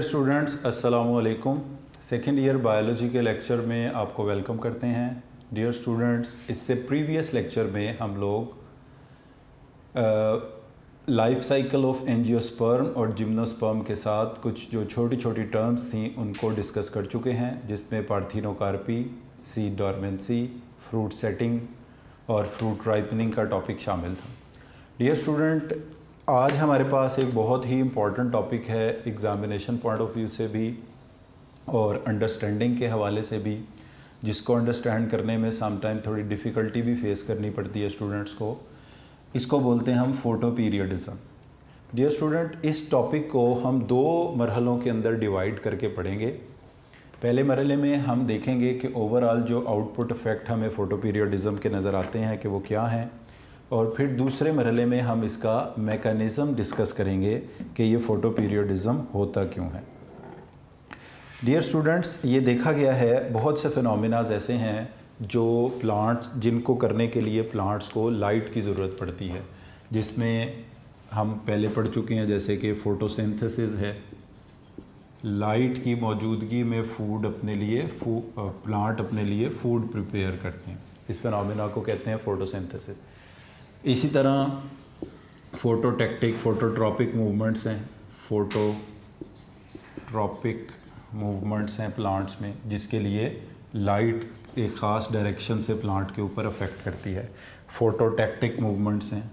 Students, अस्सलामु अलैकुम। Second year biology के लेक्चर में आपको वेलकम करते हैं। डियर स्टूडेंट्स, इससे प्रीवियस लेक्चर में हम लोग लाइफ साइकिल ऑफ एंजियोस्पर्म और जिम्नोस्पर्म के साथ कुछ जो छोटी छोटी टर्म्स थी उनको डिस्कस कर चुके हैं, जिसमें parthenocarpy, seed dormancy, fruit setting और फ्रूट राइपनिंग का टॉपिक शामिल था। डियर स्टूडेंट, आज हमारे पास एक बहुत ही इम्पॉर्टेंट टॉपिक है एग्ज़ामिनेशन पॉइंट ऑफ व्यू से भी और अंडरस्टैंडिंग के हवाले से भी, जिसको अंडरस्टैंड करने में समटाइम थोड़ी डिफ़िकल्टी भी फेस करनी पड़ती है स्टूडेंट्स को। इसको बोलते हैं हम फोटो पीरियडिज्म। डियर स्टूडेंट, इस टॉपिक को हम दो मरहलों के अंदर डिवाइड करके पढ़ेंगे। पहले मरहले में हम देखेंगे कि ओवरऑल जो आउटपुट इफ़ेक्ट हमें फ़ोटो पीरियडिज्म के नज़र आते हैं कि वो क्या हैं, और फिर दूसरे मरहले में हम इसका मैकेनिज़्म डिस्कस करेंगे कि ये फ़ोटो पीरियडिज्म होता क्यों है। डियर स्टूडेंट्स, ये देखा गया है बहुत से फिनोमिनाज ऐसे हैं जो प्लांट्स, जिनको करने के लिए प्लांट्स को लाइट की ज़रूरत पड़ती है, जिसमें हम पहले पढ़ चुके हैं जैसे कि फ़ोटोसिंथेसिस है। लाइट की मौजूदगी में फूड अपने लिए प्लांट अपने लिए फूड प्रिपेयर करते हैं। इस फिनोमिना को कहते हैं फ़ोटोसिंथेसिस। इसी तरह फ़ोटोटैक्टिक, फ़ोटोट्रॉपिक मूवमेंट्स हैं, फ़ोटोट्रॉपिक मूवमेंट्स हैं प्लांट्स में, जिसके लिए लाइट एक ख़ास डायरेक्शन से प्लांट के ऊपर अफेक्ट करती है। फ़ोटोटैक्टिक मूवमेंट्स हैं,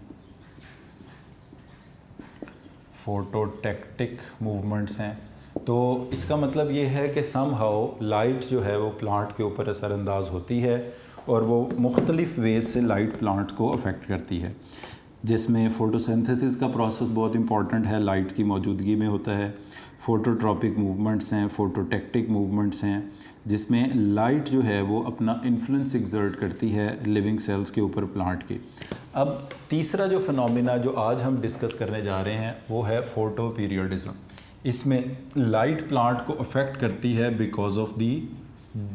फ़ोटोटैक्टिक मूवमेंट्स हैं। तो इसका मतलब ये है कि समहाउ लाइट जो है वो प्लांट के ऊपर असरअंदाज होती है और वो मुख्तलिफ़ वेज से लाइट प्लांट को अफेक्ट करती है, जिसमें फ़ोटोसिंथेसिस का प्रोसेस बहुत इंपॉर्टेंट है, लाइट की मौजूदगी में होता है। फ़ोटोट्रॉपिक मूवमेंट्स हैं, फ़ोटोटैक्टिक मूवमेंट्स हैं, जिसमें लाइट जो है वो अपना इन्फ्लुएंस एक्सर्ट करती है लिविंग सेल्स के ऊपर प्लांट के। अब तीसरा जो फिनोमिना जो आज हम डिस्कस करने जा रहे हैं वो है फ़ोटो पीरियडिज्म। इसमें लाइट प्लांट को अफेक्ट करती है because of the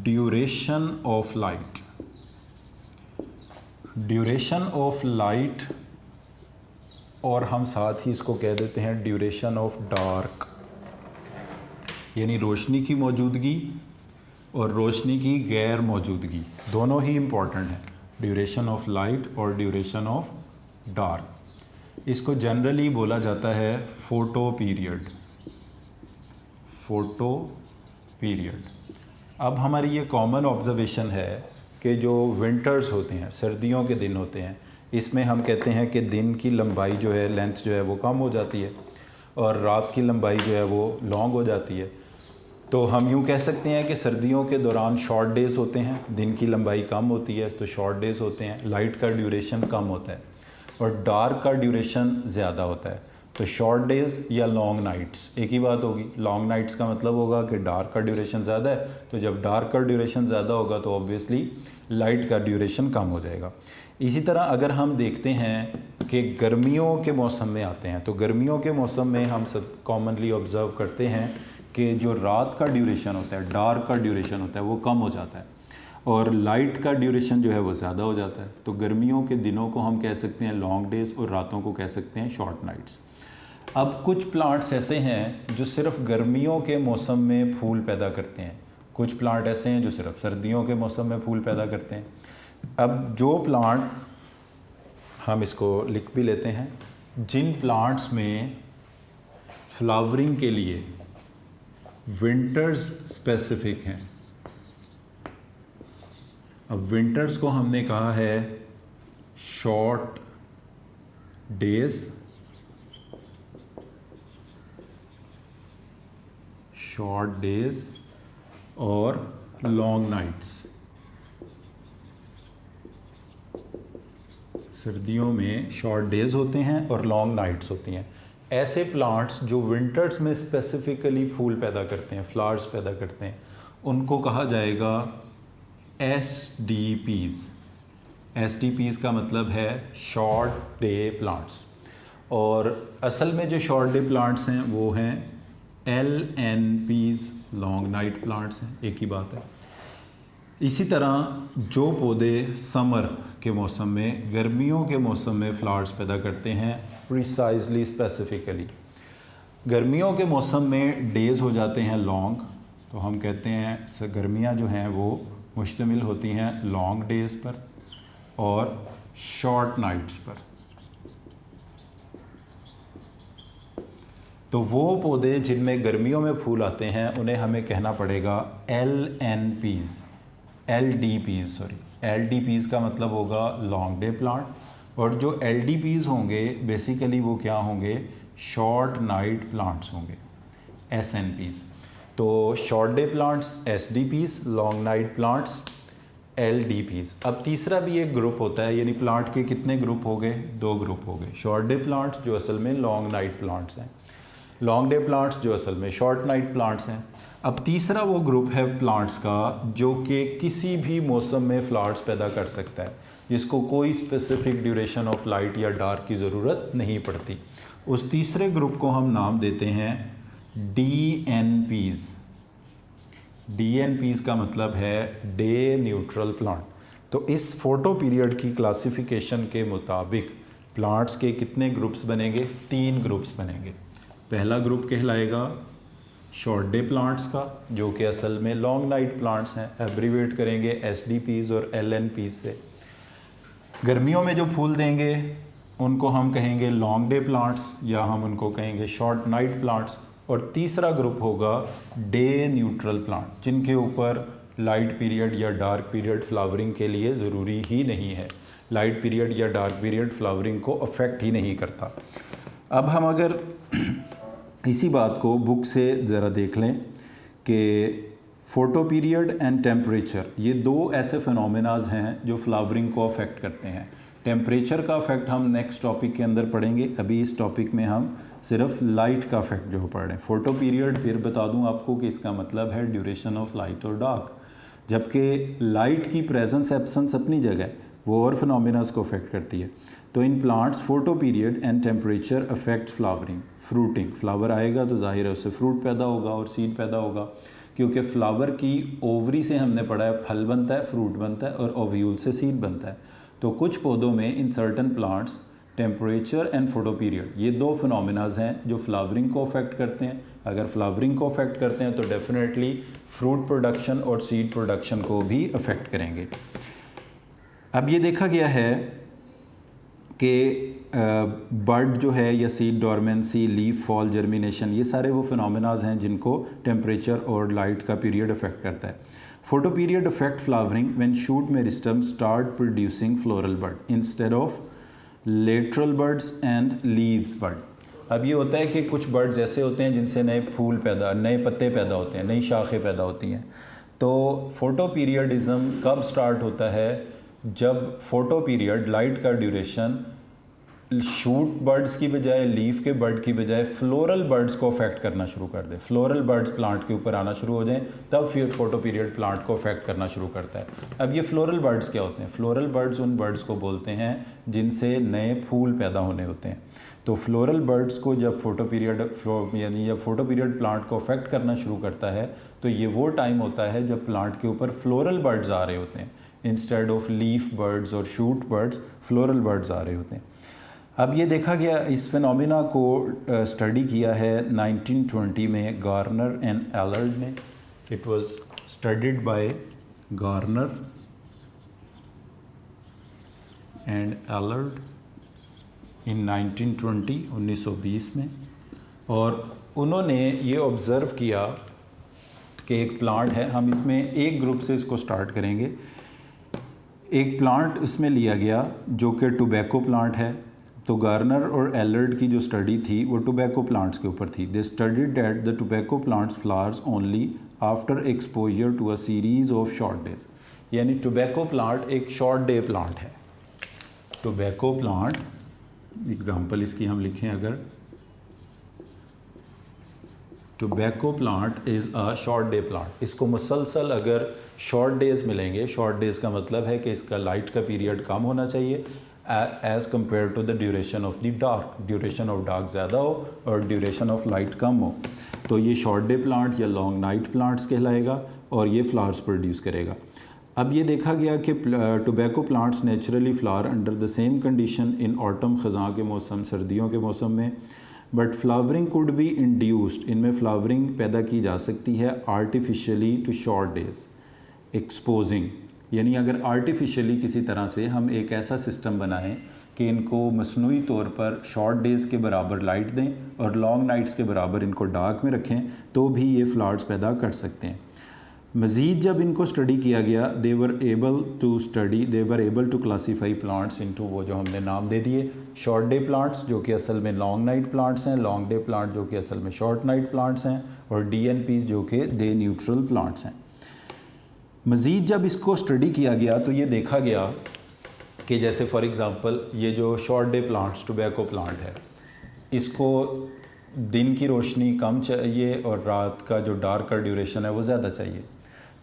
duration of light. Duration of light, और हम साथ ही इसको कह देते हैं ड्यूरेशन ऑफ डार्क, यानी रोशनी की मौजूदगी और रोशनी की गैर मौजूदगी दोनों ही इम्पॉर्टेंट हैं, ड्यूरेशन ऑफ लाइट और ड्यूरेशन ऑफ डार्क। इसको जनरली बोला जाता है फ़ोटो पीरियड। Photo period. अब हमारी ये कॉमन ऑब्जर्वेशन है कि जो विंटर्स होते हैं, सर्दियों के दिन होते हैं, इसमें हम कहते हैं कि दिन की लंबाई जो है, लेंथ जो है वो कम हो जाती है और रात की लंबाई जो है वो लॉन्ग हो जाती है। तो हम यूँ कह सकते हैं कि सर्दियों के दौरान शॉर्ट डेज़ होते हैं, दिन की लंबाई कम होती है तो शॉर्ट डेज़ होते हैं, लाइट का ड्यूरेशन कम होता है, और डार्क का ड्यूरेशन ज़्यादा होता है। तो शॉर्ट डेज़ या लॉन्ग नाइट्स एक ही बात होगी। लॉन्ग नाइट्स का मतलब होगा कि डार्क का ड्यूरेशन ज़्यादा है, तो जब डार्क का ड्यूरेशन ज़्यादा होगा तो ऑब्वियसली लाइट का ड्यूरेशन कम हो जाएगा। इसी तरह अगर हम देखते हैं कि गर्मियों के मौसम में आते हैं, तो गर्मियों के मौसम में हम सब कॉमनली ऑब्ज़र्व करते हैं कि जो रात का ड्यूरेशन होता है, डार्क का ड्यूरेशन होता है, वो कम हो जाता है और लाइट का ड्यूरेशन जो है वो ज़्यादा हो जाता है। तो गर्मियों के दिनों को हम कह सकते हैं लॉन्ग डेज़ और रातों को कह सकते हैं शॉर्ट नाइट्स। अब कुछ प्लांट्स ऐसे हैं जो सिर्फ गर्मियों के मौसम में फूल पैदा करते हैं, कुछ प्लांट ऐसे हैं जो सिर्फ सर्दियों के मौसम में फूल पैदा करते हैं। अब जो प्लांट, हम इसको लिख भी लेते हैं, जिन प्लांट्स में फ्लावरिंग के लिए विंटर्स स्पेसिफिक हैं। अब विंटर्स को हमने कहा है शॉर्ट डेज, शॉर्ट डेज और लॉन्ग नाइट्स। सर्दियों में शॉर्ट डेज होते हैं और लॉन्ग नाइट्स होती हैं। ऐसे प्लांट्स जो विंटर्स में स्पेसिफिकली फूल पैदा करते हैं, फ्लावर्स पैदा करते हैं, उनको कहा जाएगा SDPs। SDPs का मतलब है शॉर्ट डे प्लांट्स, और असल में जो शॉर्ट डे प्लांट्स हैं वो हैं LNPs, लॉन्ग नाइट प्लांट्स हैं, एक ही बात है। इसी तरह जो पौधे समर के मौसम में, गर्मियों के मौसम में फ्लावर्स पैदा करते हैं प्रिसाइजली, स्पेसिफिकली, गर्मियों के मौसम में डेज़ हो जाते हैं लॉन्ग, तो हम कहते हैं गर्मियाँ जो हैं वो मुश्तमिल होती हैं लॉन्ग डेज़ पर और शॉर्ट नाइट्स पर। तो वो पौधे जिनमें गर्मियों में फूल आते हैं उन्हें हमें कहना पड़ेगा LNPs, LDPs का मतलब होगा लॉन्ग डे प्लांट, और जो LDPs होंगे बेसिकली वो क्या होंगे, शॉर्ट नाइट प्लांट्स होंगे, SNPs। तो short day plants SDPs, long night plants LDPs। अब तीसरा भी एक ग्रुप होता है, यानी प्लांट के कितने ग्रुप हो गए, 2 ग्रुप हो गए, शॉर्ट डे प्लांट्स जो असल में लॉन्ग नाइट प्लांट्स हैं, लॉन्ग डे प्लांट्स जो असल में शॉर्ट नाइट प्लांट्स हैं। अब तीसरा वो ग्रुप है प्लांट्स का जो कि किसी भी मौसम में फ्लावर्स पैदा कर सकता है, जिसको कोई स्पेसिफिक ड्यूरेशन ऑफ लाइट या डार्क की ज़रूरत नहीं पड़ती। उस तीसरे ग्रुप को हम नाम देते हैं DNPs। DNPs का मतलब है डे न्यूट्रल प्लांट। तो इस फोटो पीरियड की क्लासिफिकेशन के मुताबिक प्लांट्स के कितने ग्रुप्स बनेंगे, 3 ग्रुप्स बनेंगे। पहला ग्रुप कहलाएगा शॉर्ट डे प्लांट्स का, जो कि असल में लॉन्ग नाइट प्लांट्स हैं, एब्रीवेट करेंगे SDPs और LNPs से। गर्मियों में जो फूल देंगे उनको हम कहेंगे लॉन्ग डे प्लांट्स या हम उनको कहेंगे शॉर्ट नाइट प्लांट्स। और तीसरा ग्रुप होगा डे न्यूट्रल प्लांट, जिनके ऊपर लाइट पीरियड या डार्क पीरियड फ्लावरिंग के लिए ज़रूरी ही नहीं है, लाइट पीरियड या डार्क पीरियड फ्लावरिंग को अफेक्ट ही नहीं करता। अब हम अगर इसी बात को बुक से ज़रा देख लें कि फ़ोटो पीरियड एंड टेम्परेचर, ये 2 ऐसे फिनोमेनाज हैं जो फ्लावरिंग को अफेक्ट करते हैं। टेम्परेचर का अफेक्ट हम नेक्स्ट टॉपिक के अंदर पढ़ेंगे, अभी इस टॉपिक में हम सिर्फ लाइट का अफेक्ट जो पढ़ रहे हैं। फ़ोटो पीरियड फिर बता दूं आपको कि इसका मतलब है ड्यूरेशन ऑफ लाइट और डार्क, जबकि लाइट की प्रेजेंस एब्सेंस अपनी जगह वो और फिनोमेनाज को अफेक्ट करती है। तो in plants photo period and temperature affects flowering, fruiting. Flower आएगा तो जाहिर है उससे फ्रूट पैदा होगा और सीड पैदा होगा, क्योंकि फ्लावर की ओवरी से हमने पढ़ा है फल बनता है, फ्रूट बनता है, और ओव्यूल से सीड बनता है। तो कुछ पौधों में in certain plants temperature and photo period, ये 2 फिनोमेनाज हैं जो फ्लावरिंग को अफेक्ट करते हैं। अगर फ्लावरिंग को अफेक्ट करते हैं तो डेफिनेटली फ्रूट प्रोडक्शन और सीड प्रोडक्शन को भी अफेक्ट करेंगे। अब ये देखा गया है कि बर्ड जो है या seed dormancy, leaf fall, germination, ये सारे वो फिनोमेनाज हैं जिनको टेम्परेचर और लाइट का पीरियड अफेक्ट करता है। Photo period affect flowering when shoot meristem start producing floral bird instead of lateral birds and leaves bird. अब ये होता है कि कुछ बर्ड्स ऐसे होते हैं जिनसे नए फूल पैदा, नए पत्ते पैदा होते हैं, नई शाखें पैदा होती हैं। तो फोटो पीरियडिज्म कब स्टार्ट होता है, जब फोटो पीरियड, लाइट का ड्यूरेशन शूट बर्ड्स की बजाय, लीफ के बर्ड की बजाय फ्लोरल बर्ड्स को अफेक्ट करना शुरू कर दे, फ्लोरल बर्ड्स प्लांट के ऊपर आना शुरू हो जाएं, तब फिर फोटो पीरियड प्लांट को अफेक्ट करना शुरू करता है। अब ये फ्लोरल बर्ड्स क्या होते हैं? फ्लोरल बर्ड्स उन बर्ड्स को बोलते हैं जिनसे नए फूल पैदा होने होते हैं। तो फ्लोरल बर्ड्स को जब फोटो पीरियड यानी जब फोटो पीरियड प्लांट को अफेक्ट करना शुरू करता है तो ये वो टाइम होता है जब प्लांट के ऊपर फ्लोरल बर्ड्स आ रहे होते हैं, इंस्टेड ऑफ लीफ बर्ड्स और शूट बर्ड्स फ्लोरल बर्ड्स आ रहे होते हैं। अब ये देखा गया, इस फिनोमिना को स्टडी किया है 1920 में गार्नर एंड एलर्ड ने। It was studied by Garner and Allard in 1920 में, और उन्होंने ये ऑब्ज़र्व किया कि एक प्लांट है, हम इसमें एक ग्रुप से इसको स्टार्ट करेंगे। एक प्लांट इसमें लिया गया जो कि टोबैको प्लांट है। तो गार्नर और एलर्ड की जो स्टडी थी वो टोबैको प्लांट्स के ऊपर थी। They studied that the tobacco plants flowers only after exposure to a series of short days. यानी टोबैको प्लांट एक शॉर्ट डे प्लांट है। टोबैको प्लांट, एग्जांपल इसकी हम लिखें अगर, tobacco plant is a short day plant. इसको मुसलसल अगर शॉर्ट डेज़ मिलेंगे, शॉर्ट डेज़ का मतलब है कि इसका लाइट का पीरियड कम होना चाहिए as compare to the duration of the dark. Duration of dark ज़्यादा हो और ड्यूरेशन ऑफ लाइट कम हो, तो ये शॉर्ट डे प्लांट या लॉन्ग नाइट प्लांट्स कहलाएगा और ये फ्लावर्स प्रोड्यूस करेगा। अब ये देखा गया कि tobacco plants naturally flower under the same condition in autumn, ख़ज़ां के मौसम, सर्दियों के मौसम में, but flowering could be induced, इनमें फ्लावरिंग पैदा की जा सकती है artificially to short days exposing, यानी अगर आर्टिफिशियली किसी तरह से हम एक ऐसा सिस्टम बनाएं कि इनको मसनूई तौर पर शॉर्ट डेज़ के बराबर लाइट दें और लॉन्ग नाइट्स के बराबर इनको डार्क में रखें, तो भी ये फ्लावर्स पैदा कर सकते हैं। मज़ीद जब इनको स्टडी किया गया, they were able to classify plants into, वो जो हमने नाम दे दिए, शॉर्ट डे प्लांट्स जो कि असल में लॉन्ग नाइट प्लांट्स हैं, लॉन्ग डे प्लांट जो कि असल में शॉर्ट नाइट प्लांट्स हैं, और DNPs जो कि डे न्यूट्रल प्लांट्स हैं। मज़ीद जब इसको स्टडी किया गया तो ये देखा गया कि जैसे फॉर एग्ज़ाम्पल ये जो short day plants, tobacco plant है, इसको दिन की रोशनी कम चाहिए और रात का जो डार्क का ड्यूरेशन है वो ज़्यादा चाहिए।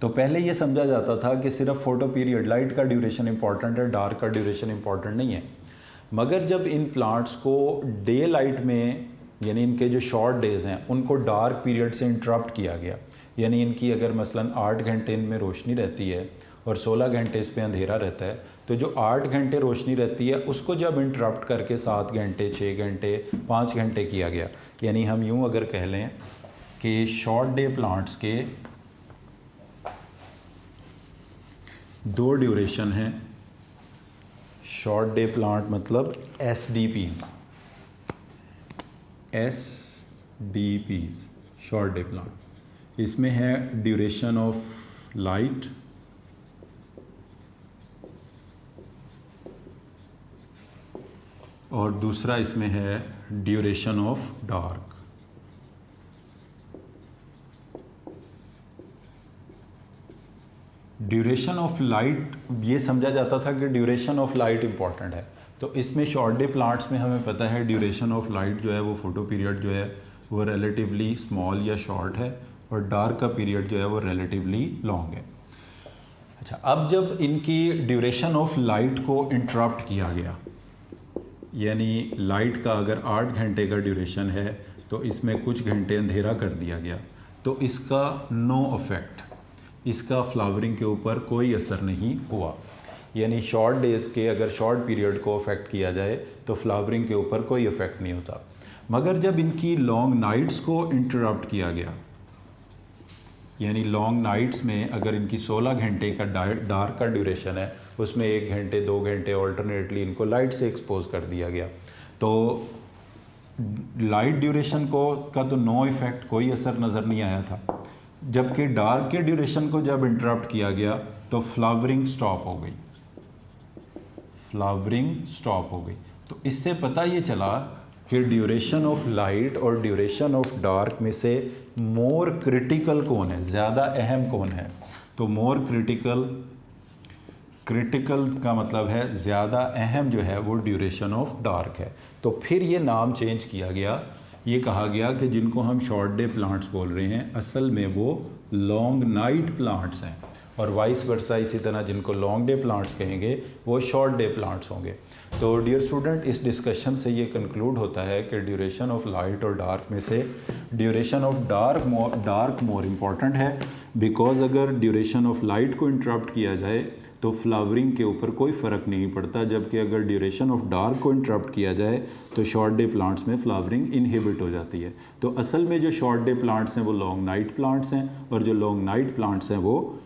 तो पहले ये समझा जाता था कि सिर्फ फ़ोटो पीरियड, लाइट का ड्यूरेशन इंपॉर्टेंट है, डार्क का ड्यूरेशन इंपॉर्टेंट नहीं है। मगर जब इन प्लांट्स को डे लाइट में, यानी इनके जो शॉर्ट डेज़ हैं उनको डार्क पीरियड से इंटरप्ट किया गया, यानी इनकी अगर मसलन 8 घंटे इनमें रोशनी रहती है और 16 घंटे इस पर अंधेरा रहता है, तो जो 8 घंटे रोशनी रहती है उसको जब इंटरप्ट करके 7 घंटे, 6 घंटे, 5 घंटे किया गया, यानी हम यूँ अगर कह लें कि शॉर्ट डे प्लांट्स के 2 ड्यूरेशन हैं। शॉर्ट डे प्लांट मतलब SDPs, शॉर्ट डे प्लांट। इसमें है ड्यूरेशन ऑफ लाइट, और दूसरा इसमें है duration of dark. Duration of light, ये समझा जाता था कि ड्यूरेशन ऑफ लाइट इंपॉर्टेंट है, तो इसमें शॉर्ट डे प्लांट्स में हमें पता है ड्यूरेशन ऑफ लाइट जो है वो फोटो पीरियड जो है वो रिलेटिवली स्मॉल या शॉर्ट है, और डार्क का पीरियड जो है वो रिलेटिवली लॉन्ग है। अच्छा, अब जब इनकी ड्यूरेशन ऑफ लाइट को इंटरप्ट किया गया, यानी लाइट का अगर 8 घंटे का ड्यूरेशन है तो इसमें कुछ घंटे अंधेरा कर दिया गया, तो इसका नो इफेक्ट, इसका फ्लावरिंग के ऊपर कोई असर नहीं हुआ। यानी शॉर्ट डेज़ के अगर शॉर्ट पीरियड को अफेक्ट किया जाए तो फ्लावरिंग के ऊपर कोई इफेक्ट नहीं होता। मगर जब इनकी लॉन्ग नाइट्स को इंटरप्ट किया गया, यानी लॉन्ग नाइट्स में अगर इनकी 16 घंटे का डार्क का ड्यूरेशन है, उसमें 1 घंटे 2 घंटे ऑल्टरनेटली इनको लाइट से एक्सपोज कर दिया गया, तो लाइट ड्यूरेशन का तो नो इफ़ेक्ट, कोई असर नज़र नहीं आया था। जबकि डार्क के ड्यूरेशन को जब इंटरप्ट किया गया तो फ्लावरिंग स्टॉप हो गई, तो इससे पता ये चला कि ड्यूरेशन ऑफ लाइट और ड्यूरेशन ऑफ डार्क में से मोर क्रिटिकल कौन है, ज़्यादा अहम कौन है। तो मोर क्रिटिकल का मतलब है ज़्यादा अहम जो है वो ड्यूरेशन ऑफ डार्क है। तो फिर ये नाम चेंज किया गया, ये कहा गया कि जिनको हम शॉर्ट डे प्लांट्स बोल रहे हैं असल में वो लॉन्ग नाइट प्लांट्स हैं, और वाइस वर्सा इसी तरह जिनको लॉन्ग डे प्लांट्स कहेंगे वो शॉर्ट डे प्लांट्स होंगे। तो डियर स्टूडेंट, इस डिस्कशन से ये कंक्लूड होता है कि ड्यूरेशन ऑफ लाइट और डार्क में से duration of dark more important है, बिकॉज अगर ड्यूरेशन ऑफ लाइट को इंटरप्ट किया जाए तो फ्लावरिंग के ऊपर कोई फ़र्क नहीं पड़ता, जबकि अगर ड्यूरेशन ऑफ डार्क को इंटरप्ट किया जाए तो शॉर्ट डे प्लांट्स में फ्लावरिंग इनहिबिट हो जाती है। तो असल में जो शॉर्ट डे प्लांट्स हैं वो लॉन्ग नाइट प्लांट्स हैं, और जो लॉन्ग नाइट प्लांट्स हैं वो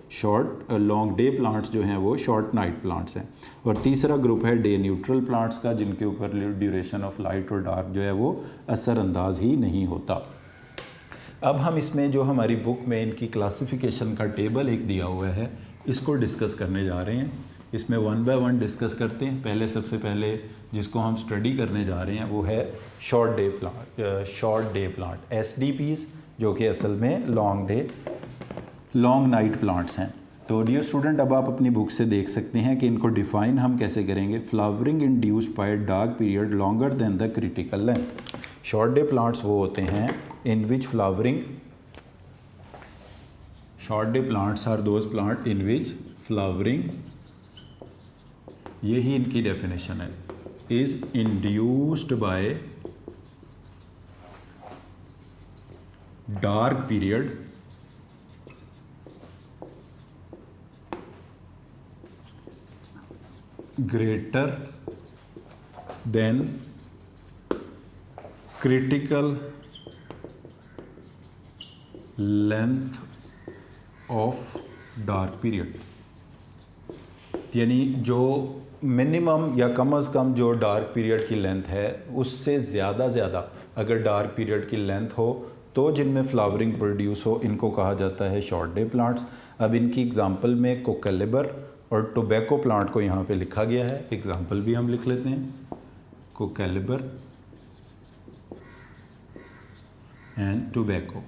लॉन्ग डे प्लांट्स जो हैं वो शॉर्ट नाइट प्लांट्स हैं। और तीसरा ग्रुप है डे न्यूट्रल प्लांट्स का, जिनके ऊपर ड्यूरेशन ऑफ लाइट और डार्क जो है वो असरअंदाज ही नहीं होता। अब हम इसमें जो हमारी बुक में इनकी क्लासिफिकेशन का टेबल एक दिया हुआ है, इसको डिस्कस करने जा रहे हैं। इसमें 1 बाय 1 डिस्कस करते हैं। सबसे पहले जिसको हम स्टडी करने जा रहे हैं वो है शॉर्ट डे प्लांट SDPs, जो कि असल में लॉन्ग नाइट प्लांट्स हैं। तो डियर स्टूडेंट, अब आप अपनी बुक से देख सकते हैं कि इनको डिफ़ाइन हम कैसे करेंगे। Flowering induced by dark period longer than the critical length. Short day plants वो होते हैं in which short day plants are those plant in which flowering, यही इनकी डेफिनेशन है, is induced by dark period greater than critical length of dark period, यानी जो minimum या कम से कम जो डार्क पीरियड की लेंथ है उससे ज़्यादा अगर डार्क पीरियड की लेंथ हो तो जिनमें फ्लावरिंग प्रोड्यूस हो, इनको कहा जाता है शॉर्ट डे प्लांट्स। अब इनकी एग्जांपल में कोकैलिबर और टोबैको प्लांट को यहाँ पे लिखा गया है, एग्जांपल भी हम लिख लेते हैं, कोकैलिबर एंड टोबैको,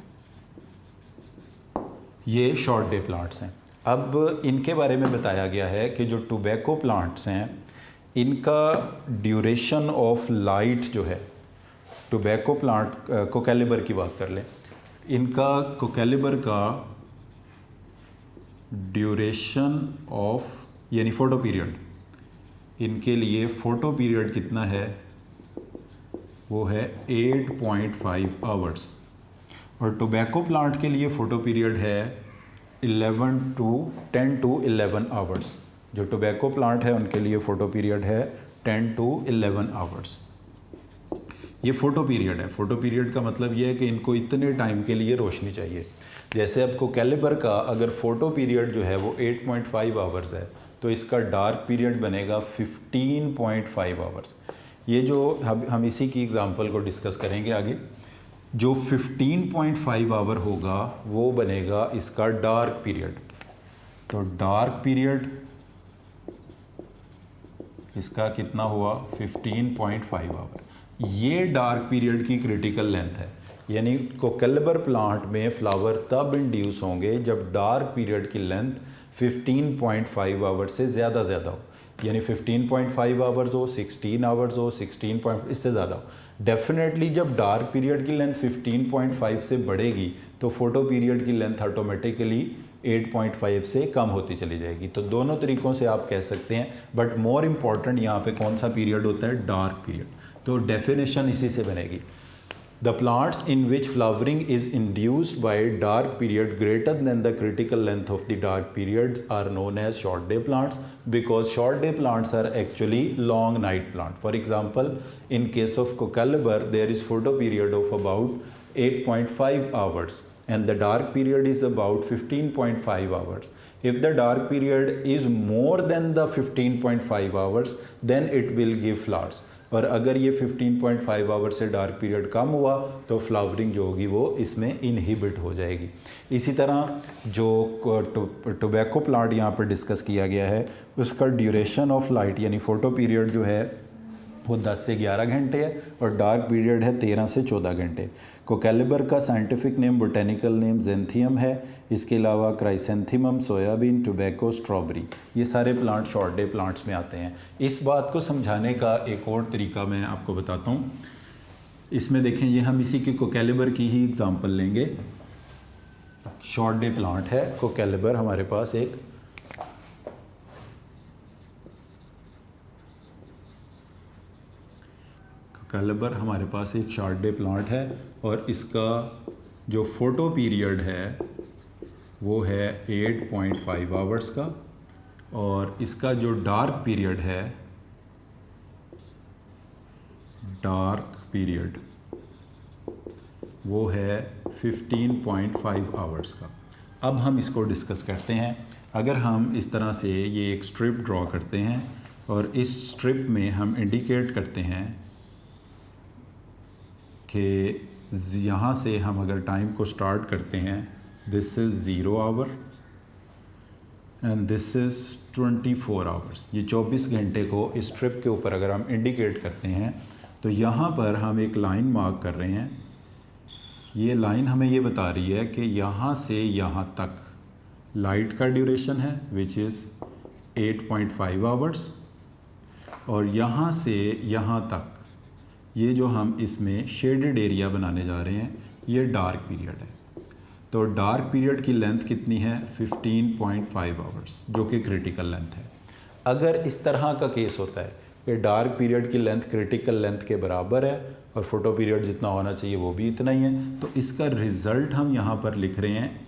ये शॉर्ट डे प्लांट्स हैं। अब इनके बारे में बताया गया है कि जो टोबैको प्लांट्स हैं इनका ड्यूरेशन ऑफ लाइट जो है, टोबैको प्लांट कोकैलिबर की बात कर लें, इनका कोकैलिबर का ड्यूरेशन ऑफ यानी फ़ोटो पीरियड, इनके लिए फ़ोटो पीरियड कितना है, वो है 8.5 आवर्स। और टोबैको प्लांट के लिए फ़ोटो पीरियड है 10 to 11 आवर्स। जो टोबैको प्लांट है उनके लिए फ़ोटो पीरियड है 10 to 11 आवर्स। ये फ़ोटो पीरियड है। फ़ोटो पीरियड का मतलब ये है कि इनको इतने टाइम के लिए रोशनी चाहिए। जैसे अब कोकैलिबर का अगर फ़ोटो पीरियड जो है वो 8.5 आवर्स है तो इसका डार्क पीरियड बनेगा 15.5 आवर्स। ये जो हम इसी की एग्ज़ाम्पल को डिस्कस करेंगे आगे। जो 15.5 आवर होगा वो बनेगा इसका डार्क पीरियड। तो डार्क पीरियड इसका कितना हुआ 15.5 आवर। ये डार्क पीरियड की क्रिटिकल लेंथ है, यानी कोकैलिबर प्लांट में फ्लावर तब इंड्यूस होंगे जब डार्क पीरियड की लेंथ 15.5 आवर से ज़्यादा हो, यानी 15.5 आवर्स हो, 16 आवर्स हो, 16 इससे ज़्यादा हो। डेफिनेटली जब डार्क पीरियड की लेंथ 15.5 से बढ़ेगी तो फोटो पीरियड की लेंथ ऑटोमेटिकली 8.5 से कम होती चली जाएगी। तो दोनों तरीक़ों से आप कह सकते हैं, बट मोर इम्पॉर्टेंट यहाँ पे कौन सा पीरियड होता है, डार्क पीरियड। तो डेफिनेशन इसी से बनेगी, the plants in which flowering is induced by dark period greater than the critical length of the dark periods are known as short day plants, because short day plants are actually long night plant. For example, in case of cocklebur there is photoperiod of about 8.5 hours and the dark period is about 15.5 hours. If the dark period is more than the 15.5 hours then it will give flowers. और अगर ये 15.5 our से dark period कम हुआ तो flowering जो होगी वो इसमें इनहिबिट हो जाएगी। इसी तरह जो टोबैको प्लांट यहाँ पर डिस्कस किया गया है उसका ड्यूरेशन ऑफ लाइट यानी फ़ोटो पीरियड जो है वो 10 से 11 घंटे है और डार्क पीरियड है 13 से 14 घंटे। कोकैलिबर का साइंटिफिक नेम, बोटेनिकल नेम ज़ेंथियम है। इसके अलावा क्राइसेंथेमम, सोयाबीन, टोबैको, स्ट्रॉबेरी, ये सारे प्लांट शॉर्ट डे प्लांट्स में आते हैं। इस बात को समझाने का एक और तरीका मैं आपको बताता हूँ। इसमें देखें, ये हम इसी की कोकैलिबर की ही एग्ज़ाम्पल लेंगे। शॉर्ट डे प्लांट है कोकैलिबर, हमारे पास एक कोकैलिबर हमारे पास एक शॉर्ट डे प्लांट है और इसका जो फ़ोटो पीरियड है वो है 8.5 आवर्स का और इसका जो डार्क पीरियड है, डार्क पीरियड वो है 15.5 आवर्स का। अब हम इसको डिस्कस करते हैं। अगर हम इस तरह से ये एक स्ट्रिप ड्रॉ करते हैं और इस स्ट्रिप में हम इंडिकेट करते हैं कि यहाँ से हम अगर टाइम को स्टार्ट करते हैं, this is 0 our and this is 24 hours. ये 24 घंटे को इस स्ट्रिप के ऊपर अगर हम इंडिकेट करते हैं तो यहाँ पर हम एक लाइन मार्क कर रहे हैं। ये लाइन हमें ये बता रही है कि यहाँ से यहाँ तक लाइट का ड्यूरेशन है विच इज़ 8.5 आवर्स और यहाँ से यहाँ तक ये जो हम इसमें शेडेड एरिया बनाने जा रहे हैं ये डार्क पीरियड है। तो डार्क पीरियड की लेंथ कितनी है 15.5 आवर्स, जो कि क्रिटिकल लेंथ है। अगर इस तरह का केस होता है कि डार्क पीरियड की लेंथ क्रिटिकल लेंथ के बराबर है और फोटो पीरियड जितना होना चाहिए वो भी इतना ही है, तो इसका रिज़ल्ट हम यहाँ पर लिख रहे हैं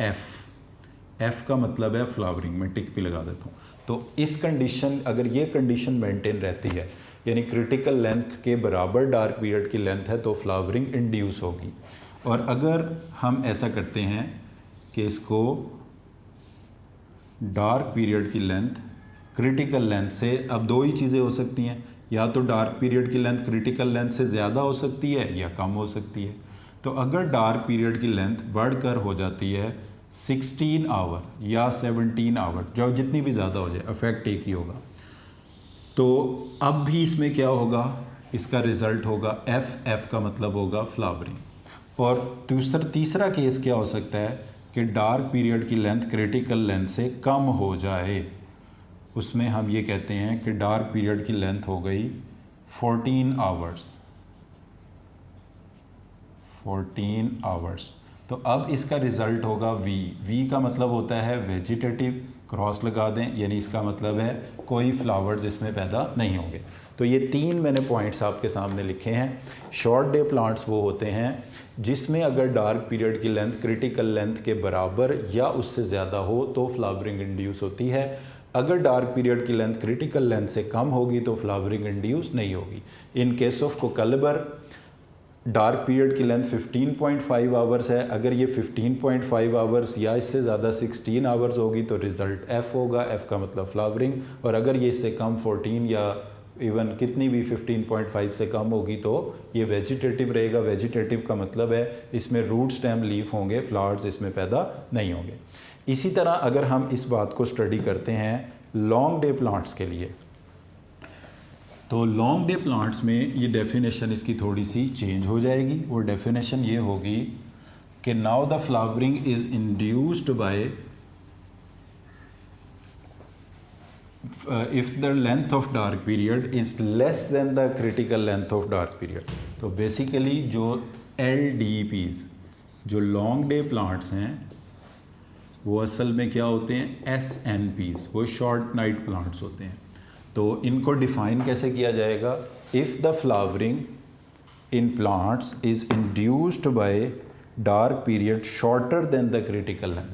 एफ़ का मतलब है फ्लावरिंग। मैं टिक भी लगा देता हूँ। तो इस कंडीशन, अगर ये कंडीशन मेंटेन रहती है यानी क्रिटिकल लेंथ के बराबर डार्क पीरियड की लेंथ है तो फ्लावरिंग इंड्यूस होगी। और अगर हम ऐसा करते हैं कि इसको डार्क पीरियड की लेंथ क्रिटिकल लेंथ से, अब दो ही चीज़ें हो सकती हैं, या तो डार्क पीरियड की लेंथ क्रिटिकल लेंथ से ज़्यादा हो सकती है या कम हो सकती है। तो अगर डार्क पीरियड की लेंथ बढ़कर हो जाती है 16 आवर या 17 आवर, जो जितनी भी ज़्यादा हो जाए, इफेक्ट एक ही होगा, तो अब भी इसमें क्या होगा, इसका रिज़ल्ट होगा एफ का मतलब होगा फ्लावरिंग। और तीसरा केस क्या हो सकता है कि डार्क पीरियड की लेंथ क्रिटिकल लेंथ से कम हो जाए, उसमें हम ये कहते हैं कि डार्क पीरियड की लेंथ हो गई 14 आवर्स। तो अब इसका रिज़ल्ट होगा वी का मतलब होता है वेजिटेटिव, क्रॉस लगा दें, यानी इसका मतलब है कोई फ्लावर्स इसमें पैदा नहीं होंगे। तो ये 3 मैंने पॉइंट्स आपके सामने लिखे हैं। शॉर्ट डे प्लांट्स वो होते हैं जिसमें अगर डार्क पीरियड की लेंथ क्रिटिकल लेंथ के बराबर या उससे ज़्यादा हो तो फ्लावरिंग इंड्यूस होती है। अगर डार्क पीरियड की लेंथ क्रिटिकल लेंथ से कम होगी तो फ्लावरिंग इंड्यूस नहीं होगी। In case of cocklebur dark period की लेंथ 15.5 आवर्स है, अगर ये 15.5 आवर्स या इससे ज़्यादा 16 आवर्स होगी तो रिज़ल्ट एफ़ होगा, एफ़ का मतलब फ्लावरिंग। और अगर ये इससे कम 14 या इवन कितनी भी 15.5 से कम होगी तो ये वेजिटेटिव रहेगा। वेजिटेटिव का मतलब है इसमें रूट स्टेम लीफ होंगे, फ्लावर्स इसमें पैदा नहीं होंगे। इसी तरह अगर हम इस बात को स्टडी करते हैं लॉन्ग डे प्लांट्स के लिए, तो लॉन्ग डे प्लांट्स में ये डेफिनेशन इसकी थोड़ी सी चेंज हो जाएगी। वो डेफिनेशन ये होगी कि now the flowering is induced by if the length of dark period is less than the critical length of dark period। तो बेसिकली जो LDPs, जो लॉन्ग डे प्लांट्स हैं, वो असल में क्या होते हैं SNPs, वो शॉर्ट नाइट प्लांट्स होते हैं। तो इनको डिफाइन कैसे किया जाएगा, if the flowering in plants is induced by dark period shorter than the critical length,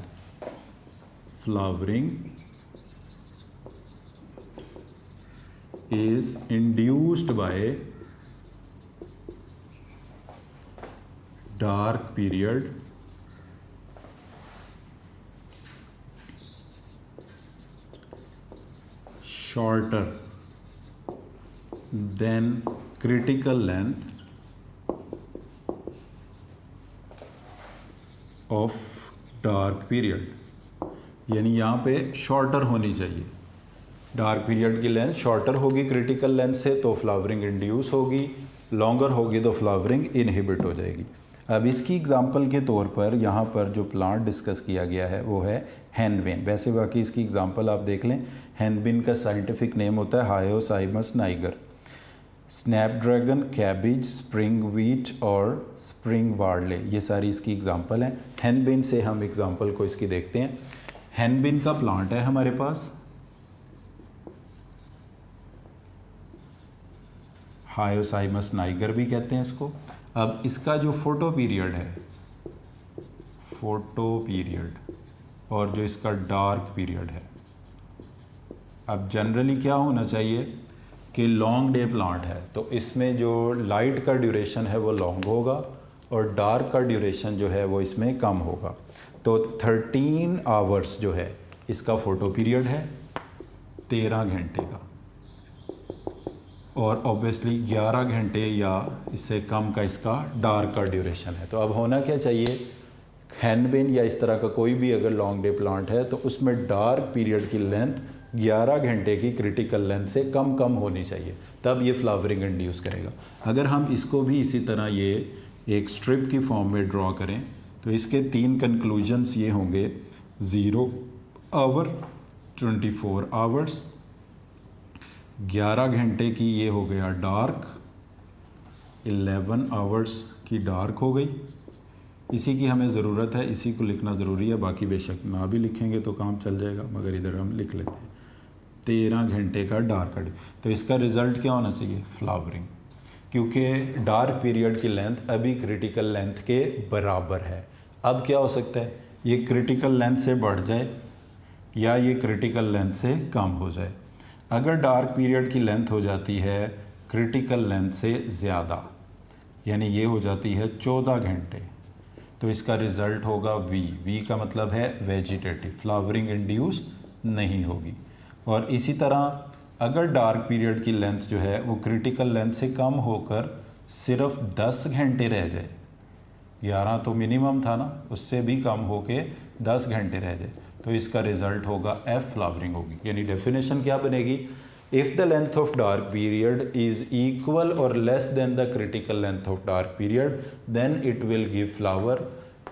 flowering is induced by dark period shorter than critical length of dark period। यानी यहाँ पे शॉर्टर होनी चाहिए, डार्क पीरियड की length shorter होगी critical length से तो flowering induce होगी, लॉन्गर होगी तो फ्लावरिंग इनहिबिट हो जाएगी। अब इसकी एग्जांपल के तौर पर यहाँ पर जो प्लांट डिस्कस किया गया है वो है हैनबिन। वैसे बाकी इसकी एग्जांपल आप देख लें, हैनबिन का साइंटिफिक नेम होता है hyoscyamus Niger. Snapdragon, cabbage, spring wheat और स्प्रिंग वार्ले, ये सारी इसकी एग्जांपल हैं। हैनबिन से हम एग्जांपल को इसकी देखते हैं। हैनबिन का प्लांट है हमारे पास, हायोसाइमस नाइगर भी कहते हैं इसको। अब इसका जो फोटो पीरियड है, फोटो पीरियड, और जो इसका डार्क पीरियड है, अब जनरली क्या होना चाहिए कि लॉन्ग डे प्लांट है तो इसमें जो लाइट का ड्यूरेशन है वो लॉन्ग होगा और डार्क का ड्यूरेशन जो है वो इसमें कम होगा। तो 13 आवर्स जो है इसका फ़ोटो पीरियड है, 13 घंटे का, और ऑब्वियसली 11 घंटे या इससे कम का इसका डार्क का ड्यूरेशन है। तो अब होना क्या चाहिए, हैनबिन या इस तरह का कोई भी अगर लॉन्ग डे प्लांट है तो उसमें डार्क पीरियड की लेंथ 11 घंटे की क्रिटिकल लेंथ से कम होनी चाहिए, तब ये फ्लावरिंग इंड्यूस करेगा। अगर हम इसको भी इसी तरह ये एक स्ट्रिप की फॉर्म में ड्रॉ करें तो इसके 3 कंक्लूजन्स ये होंगे, 0 आवर, 24 आवर्स, 11 घंटे की ये हो गया डार्क, 11 आवर्स की डार्क हो गई। इसी की हमें ज़रूरत है, इसी को लिखना ज़रूरी है, बाकी बेशक ना भी लिखेंगे तो काम चल जाएगा, मगर इधर हम लिख लेते हैं 13 घंटे का डार्क। तो इसका रिज़ल्ट क्या होना चाहिए, फ्लावरिंग, क्योंकि डार्क पीरियड की लेंथ अभी क्रिटिकल लेंथ के बराबर है। अब क्या हो सकता है, ये क्रिटिकल लेंथ से बढ़ जाए या ये क्रिटिकल लेंथ से कम हो जाए। अगर डार्क पीरियड की लेंथ हो जाती है क्रिटिकल लेंथ से ज़्यादा, यानी ये हो जाती है 14 घंटे, तो इसका रिज़ल्ट होगा वी का मतलब है वेजिटेटिव, फ्लावरिंग इंड्यूस नहीं होगी। और इसी तरह अगर डार्क पीरियड की लेंथ जो है वो क्रिटिकल लेंथ से कम होकर सिर्फ 10 घंटे रह जाए, 11 तो मिनिमम था ना, उससे भी कम होके 10 घंटे रह जाए, तो इसका रिज़ल्ट होगा एफ फ्लावरिंग होगी। यानी डेफिनेशन क्या बनेगी, if the length of dark period is equal और less than the critical length of dark period then it will give flower.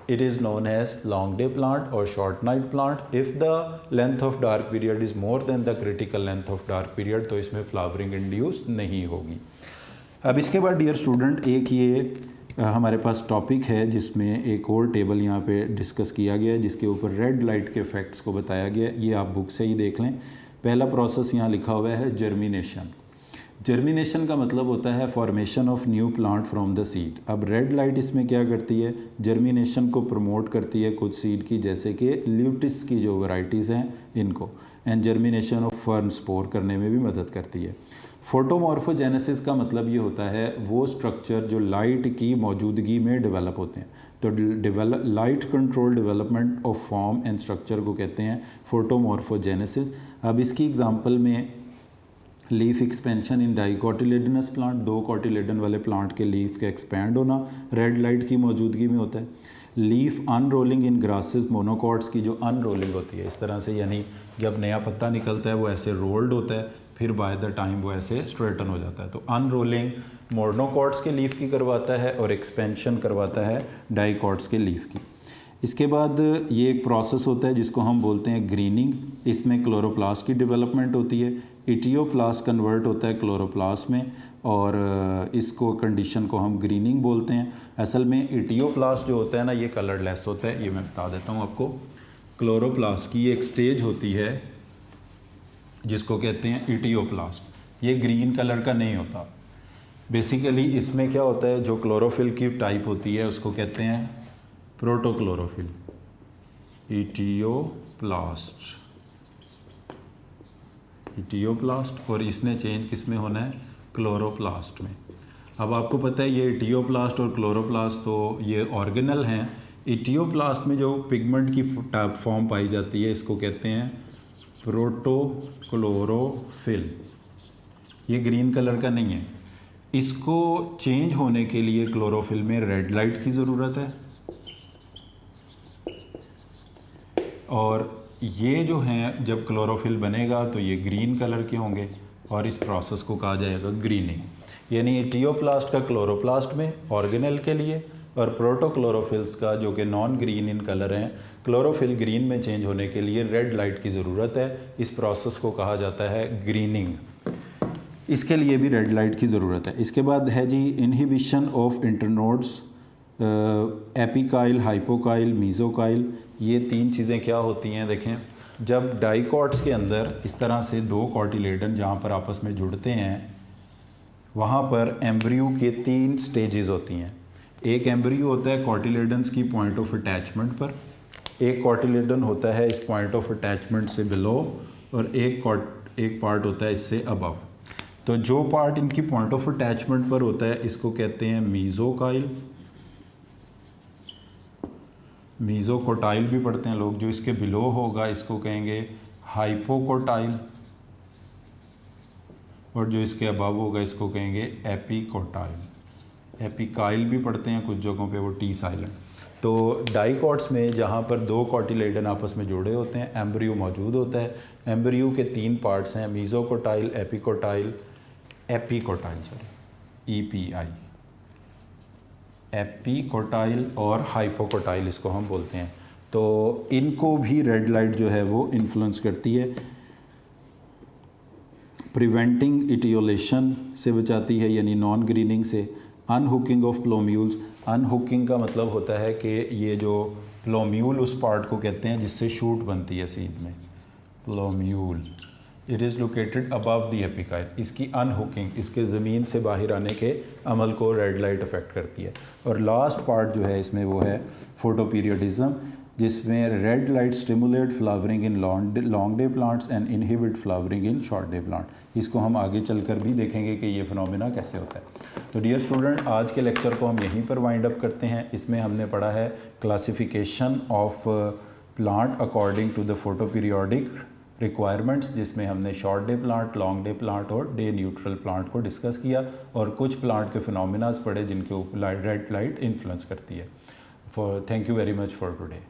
It is known as long day plant or short night plant. If the length of dark period is more than the critical length of dark period, तो इसमें flowering induce नहीं होगी। अब इसके बाद dear student एक ये हमारे पास टॉपिक है जिसमें एक और टेबल यहाँ पे डिस्कस किया गया है जिसके ऊपर रेड लाइट के इफेक्ट्स को बताया गया है। ये आप बुक से ही देख लें। पहला प्रोसेस यहाँ लिखा हुआ है जर्मिनेशन। जर्मिनेशन का मतलब होता है formation of new plant from the seed. अब रेड लाइट इसमें क्या करती है, जर्मिनेशन को प्रमोट करती है कुछ सीड की, जैसे कि ल्यूटिस की जो वैरायटीज़ हैं इनको, and germination of fern spore करने में भी मदद करती है। फोटोमॉर्फोजेनेसिस का मतलब ये होता है वो स्ट्रक्चर जो लाइट की मौजूदगी में डेवलप होते हैं, तो light control development of form and structure को कहते हैं फोटोमॉर्फोजेनेसिस। अब इसकी एग्जांपल में leaf expansion in dicotyledonous plant, 2 cotyledon वाले प्लांट के लीफ का एक्सपैंड होना रेड लाइट की मौजूदगी में होता है। Leaf unrolling in grasses, monocots की जो अनरोलिंग होती है इस तरह से, यानी जब नया पत्ता निकलता है वो ऐसे रोल्ड होता है, फिर बाय द टाइम वो ऐसे स्ट्रेटन हो जाता है। तो अनरोलिंग मोनोकॉट्स के लीफ की करवाता है और एक्सपेंशन करवाता है डाइकॉट्स के लीफ की। इसके बाद ये एक प्रोसेस होता है जिसको हम बोलते हैं ग्रीनिंग। इसमें क्लोरोप्लास्ट की डेवलपमेंट होती है, इटियोप्लास्ट कन्वर्ट होता है क्लोरोप्लास्ट में, और इसको कंडीशन को हम ग्रीनिंग बोलते हैं। असल में इटियोप्लास्ट जो होता है ना ये कलरलेस होता है, ये मैं बता देता हूँ आपको। क्लोरोप्लास्ट की एक स्टेज होती है जिसको कहते हैं इटियोप्लास्ट, ये ग्रीन कलर का नहीं होता। बेसिकली इसमें क्या होता है, जो क्लोरोफिल की टाइप होती है उसको कहते हैं प्रोटोक्लोरोफिल, इटियोप्लास्ट, और इसने चेंज किस में होना है, क्लोरोप्लास्ट में। अब आपको पता है ये इटियोप्लास्ट और क्लोरोप्लास्ट तो ये ऑर्गेनल हैं। इटियोप्लास्ट में जो पिगमेंट की फॉर्म पाई जाती है इसको कहते हैं प्रोटोक्लोरोफिल, ये ग्रीन कलर का नहीं है। इसको चेंज होने के लिए क्लोरोफिल में रेड लाइट की ज़रूरत है, और ये जो हैं जब क्लोरोफिल बनेगा तो ये ग्रीन कलर के होंगे, और इस प्रोसेस को कहा जाएगा ग्रीनिंग। यानी इटियोप्लास्ट का क्लोरोप्लास्ट में ऑर्गेनल के लिए, और प्रोटोक्लोरोफिल्स का जो कि नॉन ग्रीन इन कलर हैं, क्लोरोफिल ग्रीन में चेंज होने के लिए रेड लाइट की ज़रूरत है। इस प्रोसेस को कहा जाता है ग्रीनिंग, इसके लिए भी रेड लाइट की ज़रूरत है। इसके बाद है जी इनहिबिशन ऑफ इंटरनोड्स, एपिकाइल, हाइपोकाइल, मीज़ोकाइल। ये 3 चीज़ें क्या होती हैं, देखें जब डाइकॉट्स के अंदर इस तरह से 2 कोटिलेडन जहाँ पर आपस में जुड़ते हैं वहाँ पर एम्ब्रियो के 3 स्टेजेस होती हैं। एक एम्ब्रियो होता है कोटिलेडन्स की पॉइंट ऑफ अटैचमेंट पर, एक कोटिलेडन होता है इस पॉइंट ऑफ अटैचमेंट से बिलो, और एक पार्ट होता है इससे अबव। तो जो पार्ट इनकी पॉइंट ऑफ अटैचमेंट पर होता है इसको कहते हैं मीज़ोकाइल, मीज़ोकोटाइल भी पढ़ते हैं लोग। जो इसके बिलो होगा इसको कहेंगे हाइपोकोटाइल, और जो इसके अबव होगा इसको कहेंगे एपिकोटाइल। एपिकाइल भी पढ़ते हैं कुछ जगहों पे, वो टी साइलेंट। तो डाइकॉट्स में जहाँ पर 2 कोटिलेडन आपस में जुड़े होते हैं, एम्ब्रियो मौजूद होता है। एम्ब्रियो के 3 पार्ट्स हैं, मीज़ोकोटाइल, एपिकोटाइल, EPI, एपिकोटाइल और हाइपोकोटाइल इसको हम बोलते हैं। तो इनको भी रेड लाइट जो है वो इन्फ्लुएंस करती है, प्रिवेंटिंग इटियोलेशन से बचाती है, यानी नॉन ग्रीनिंग से। अनहुकिंग ऑफ प्लोम्यूल्स, अनहुकिंग का मतलब होता है कि ये जो प्लोम्यूल उस पार्ट को कहते हैं जिससे शूट बनती है सीड में, plumule, it is located above the epicotyl. इसकी अनहुकिंग, इसके ज़मीन से बाहर आने के अमल को रेड लाइट अफेक्ट करती है। और लास्ट पार्ट जो है इसमें वो है फोटोपीरियडिज्म, जिसमें red light stimulate flowering in long day plants and inhibit flowering in short day plant. इसको हम आगे चलकर भी देखेंगे कि ये फिनोमेना कैसे होता है। तो डियर स्टूडेंट, आज के लेक्चर को हम यहीं पर वाइंड अप करते हैं। इसमें हमने पढ़ा है classification of plant according to the photoperiodic requirements, जिसमें हमने short day plant, long day plant और डे न्यूट्रल प्लांट को डिस्कस किया और कुछ प्लांट के फिनोमेनास पढ़े जिनके ऊपर रेड लाइट इन्फ्लुएंस करती है। Thank you very much for today.